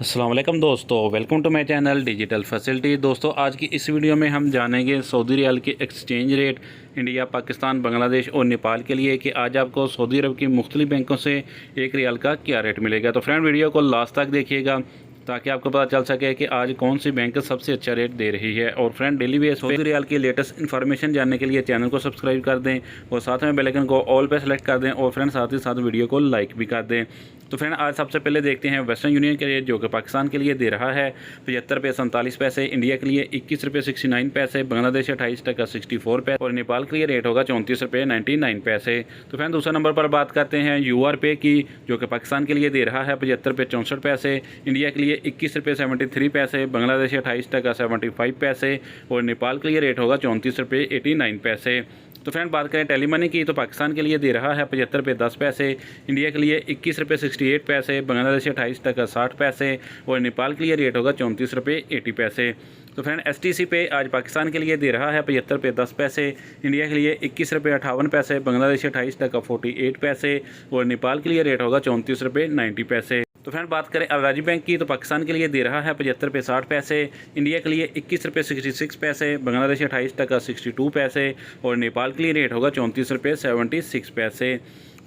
अस्सलाम वालेकुम दोस्तों, welcome to my channel digital facility. दोस्तों आज की इस वीडियो में हम जानेंगे सऊदी रियाल के exchange rate India, Pakistan, Bangladesh और नेपाल के लिए कि आज आपको सऊदी अरब की मुख्तलिफ बैंकों से एक रियाल का क्या रेट मिलेगा। तो फ्रेंड वीडियो को लास्ट तक देखिएगा ताकि आपको पता चल सके कि आज कौन सी बैंक सबसे अच्छा रेट दे रही है। और friend daily base Saudi riyal की लेटेस्ट इन्फॉर्मेशन जानने के लिए चैनल को सब्सक्राइब कर दें और साथ में बेल आइकन को ऑल पे सेलेक्ट कर दें और फ्रेंड साथ ही साथ वीडियो को लाइक भी कर दें। तो फ्रेंड आज सबसे पहले देखते हैं वेस्टर्न यूनियन के रेट जो कि पाकिस्तान के लिए दे रहा है 75 रुपये 47 पैसे, इंडिया के लिए 21 रुपये 69 पैसे, बांग्लादेश 28 टका 64 पैसे और नेपाल के लिए रेट होगा 34 रुपये 99 पैसे। तो फ्रेंड दूसरे नंबर पर बात करते हैं यूआर पे की जो कि पाकिस्तान के लिए दे रहा है 75 रुपये 64 पैसे, इंडिया के लिए 21 रुपये 73 पैसे, बांग्लादेश 28 टका 75 पैसे और नेपाल के लिए रेट होगा 34 रुपये 89 पैसे। तो फ्रेंड बात करें टेली मनी की तो पाकिस्तान के लिए दे रहा है 75 रुपये 10 पैसे, इंडिया के लिए 21 रुपये 68 पैसे, बांग्लादेश 28 टका 60 पैसे और नेपाल के लिए रेट होगा 34 रुपये 80 पैसे। तो फ्रेंड एसटीसी पे आज पाकिस्तान के लिए दे रहा है 75 रुपये 10 पैसे, इंडिया के लिए 21 रुपये 58 पैसे, बांग्लादेश 28 टका 48 पैसे और नेपाल के लिए रेट होगा 34 रुपये 90 पैसे। तो फ्रेंड बात करें अल-राजी बैंक की तो पाकिस्तान के लिए दे रहा है 75 रुपये 60 पैसे, इंडिया के लिए 21 रुपये 66 पैसे, बांग्लादेश 28 टका 62 पैसे और नेपाल के लिए रेट होगा 34 रुपये 76 पैसे।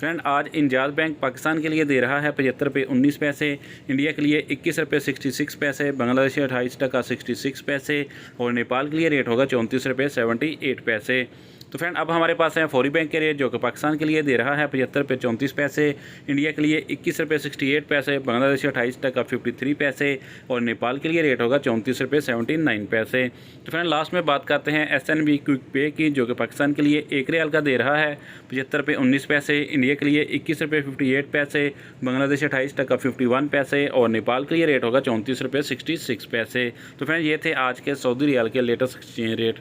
फ्रेंड आज इंजाज बैंक पाकिस्तान के लिए दे रहा है 75 रुपये 19 पैसे, इंडिया के लिए 21 रुपये 66 पैसे, बांग्लादेश 28 टका 66 पैसे और नेपाल के लिए रेट होगा 34 रुपये 78 पैसे। तो फ्रेंड अब हमारे पास है फौरी बैंक के रेट जो कि पाकिस्तान के लिए दे रहा है 75 रुपये 34 पैसे, इंडिया के लिए 21 रुपये 68 पैसे, बांग्लादेश 28 टका 53 पैसे और नेपाल के लिए रेट होगा 34 रुपये 79 पैसे। तो फ्रेंड लास्ट में बात करते हैं एसएनबी क्विक पे की जो कि पाकिस्तान के लिए एक रियाल का दे रहा है 75 रुपये 19 पैसे, इंडिया के लिए 21 रुपये 58 पैसे, बांग्लादेश 28 टका 51 पैसे और नेपाल के लिए रेट होगा 34 रुपये 66 पैसे। तो फ्रेंड ये थे आज के सऊदी रियाल के लेटेस्ट एक्सचेंज रेट।